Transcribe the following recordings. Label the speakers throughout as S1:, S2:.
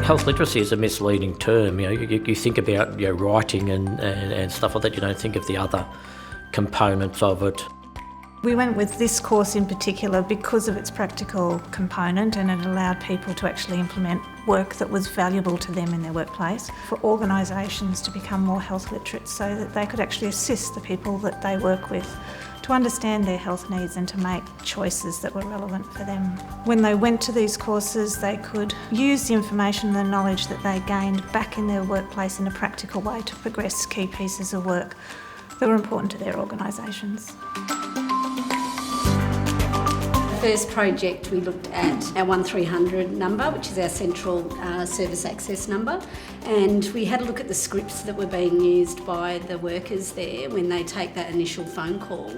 S1: Health literacy is a misleading term. You think about writing and stuff like that. You don't think of the other components of it.
S2: We went with this course in particular because of its practical component, and it allowed people to actually implement work that was valuable to them in their workplace, for organisations to become more health literate so that they could actually assist the people that they work with to understand their health needs and to make choices that were relevant for them. When they went to these courses, they could use the information and the knowledge that they gained back in their workplace in a practical way to progress key pieces of work that were important to their organisations.
S3: First project, we looked at our 1300 number, which is our central service access number, and we had a look at the scripts that were being used by the workers there when they take that initial phone call,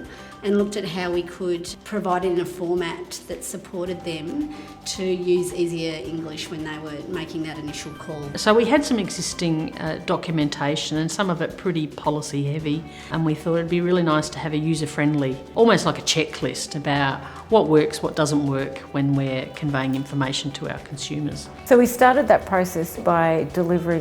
S3: and looked at how we could provide it in a format that supported them to use easier English when they were making that initial call.
S4: So we had some existing documentation, and some of it pretty policy heavy, and we thought it'd be really nice to have a user-friendly, almost like a checklist about what works, what doesn't work when we're conveying information to our consumers.
S5: So we started that process by delivering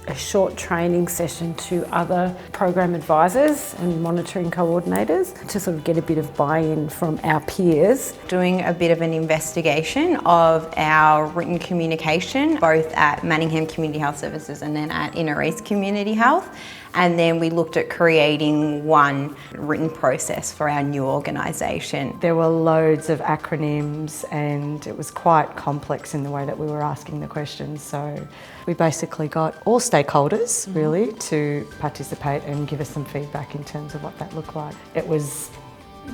S5: a short training session to other program advisors and monitoring coordinators to sort of get a bit of buy-in from our peers.
S6: Doing a bit of an investigation of our written communication, both at Manningham Community Health Services and then at Inner East Community Health. And then we looked at creating one written process for our new organisation.
S5: There were loads of acronyms and it was quite complex in the way that we were asking the questions. So we basically got all stakeholders really to participate and give us some feedback in terms of what that looked like. It was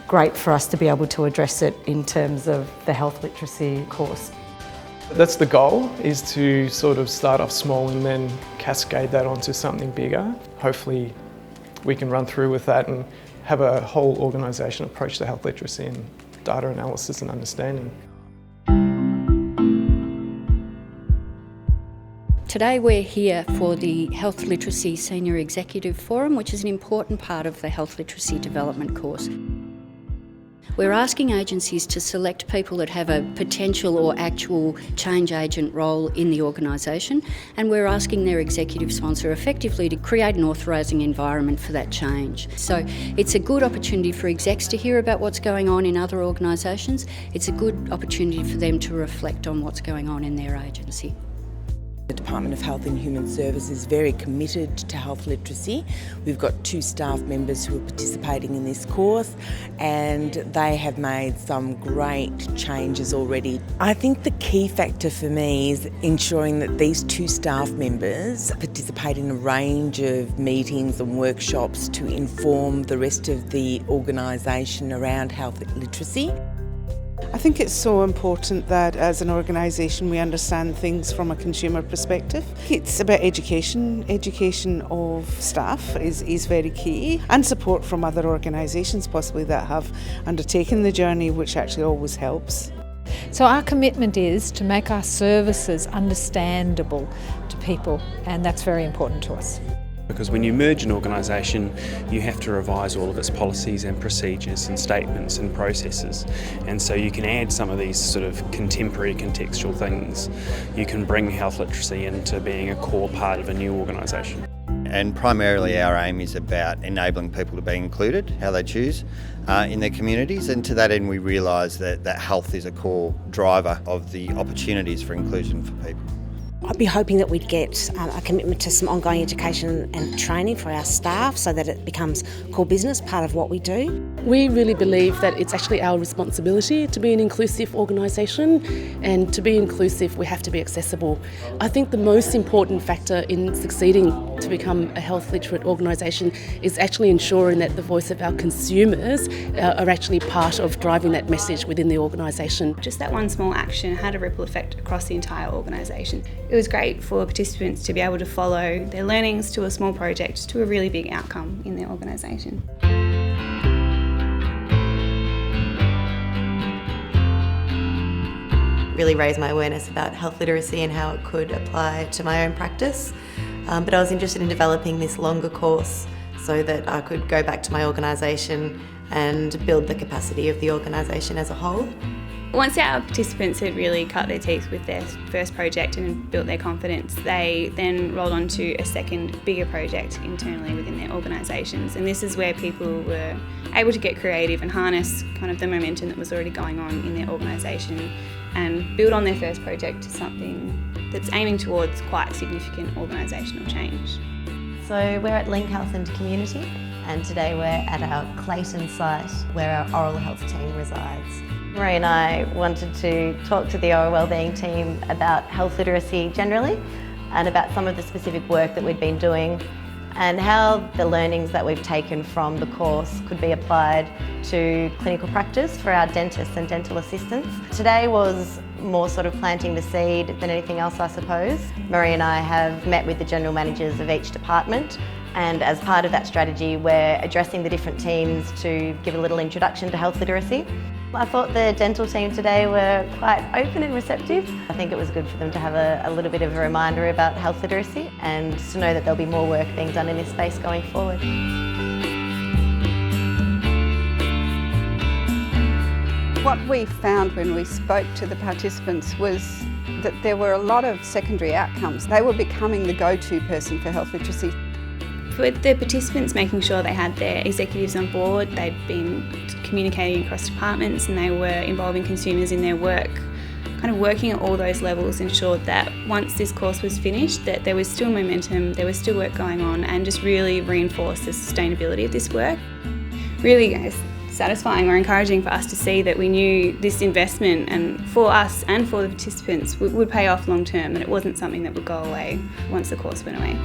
S5: great for us to be able to address it in terms of the health literacy course.
S7: That's the goal, is to sort of start off small and then cascade that onto something bigger. Hopefully we can run through with that and have a whole organisation approach to health literacy and data analysis and understanding.
S3: Today we're here for the Health Literacy Senior Executive Forum, which is an important part of the Health Literacy Development course. We're asking agencies to select people that have a potential or actual change agent role in the organisation, and we're asking their executive sponsor effectively to create an authorising environment for that change. So it's a good opportunity for execs to hear about what's going on in other organisations. It's a good opportunity for them to reflect on what's going on in their agency.
S8: The Department of Health and Human Services is very committed to health literacy. We've got 2 staff members who are participating in this course, and they have made some great changes already. I think the key factor for me is ensuring that these 2 staff members participate in a range of meetings and workshops to inform the rest of the organisation around health literacy.
S9: I think it's so important that as an organisation we understand things from a consumer perspective. It's about education. Education of staff is very key, and support from other organisations possibly that have undertaken the journey, which actually always helps.
S10: So our commitment is to make our services understandable to people, and that's very important to us.
S11: Because when you merge an organisation, you have to revise all of its policies and procedures and statements and processes. And so you can add some of these sort of contemporary contextual things. You can bring health literacy into being a core part of a new organisation.
S12: And primarily our aim is about enabling people to be included, how they choose, in their communities. And to that end we realise that health is a core driver of the opportunities for inclusion for people.
S13: I'd be hoping that we'd get a commitment to some ongoing education and training for our staff so that it becomes core business, part of what we do.
S14: We really believe that it's actually our responsibility to be an inclusive organisation, and to be inclusive we have to be accessible. I think the most important factor in succeeding to become a health literate organisation is actually ensuring that the voice of our consumers are actually part of driving that message within the organisation.
S15: Just that one small action had a ripple effect across the entire organisation. It was great for participants to be able to follow their learnings to a small project to a really big outcome in their organisation.
S16: Really raised my awareness about health literacy and how it could apply to my own practice. But I was interested in developing this longer course so that I could go back to my organisation and build the capacity of the organisation as a whole.
S15: Once our participants had really cut their teeth with their first project and built their confidence, they then rolled on to a second, bigger project internally within their organisations. And this is where people were able to get creative and harness kind of the momentum that was already going on in their organisation and build on their first project to something that's aiming towards quite significant organisational change.
S16: So we're at Link Health and Community, and today we're at our Clayton site where our oral health team resides. Marie and I wanted to talk to the oral wellbeing team about health literacy generally and about some of the specific work that we'd been doing and how the learnings that we've taken from the course could be applied to clinical practice for our dentists and dental assistants. Today was more sort of planting the seed than anything else, I suppose. Marie and I have met with the general managers of each department, and as part of that strategy we're addressing the different teams to give a little introduction to health literacy. I thought the dental team today were quite open and receptive. I think it was good for them to have a little bit of a reminder about health literacy and to know that there'll be more work being done in this space going forward.
S17: What we found when we spoke to the participants was that there were a lot of secondary outcomes. They were becoming the go-to person for health literacy.
S15: For the participants, making sure they had their executives on board, they'd been communicating across departments and they were involving consumers in their work. Kind of working at all those levels ensured that once this course was finished that there was still momentum, there was still work going on, and just really reinforced the sustainability of this work. Really satisfying or encouraging for us to see that we knew this investment, and for us and for the participants, would pay off long term, and it wasn't something that would go away once the course went away.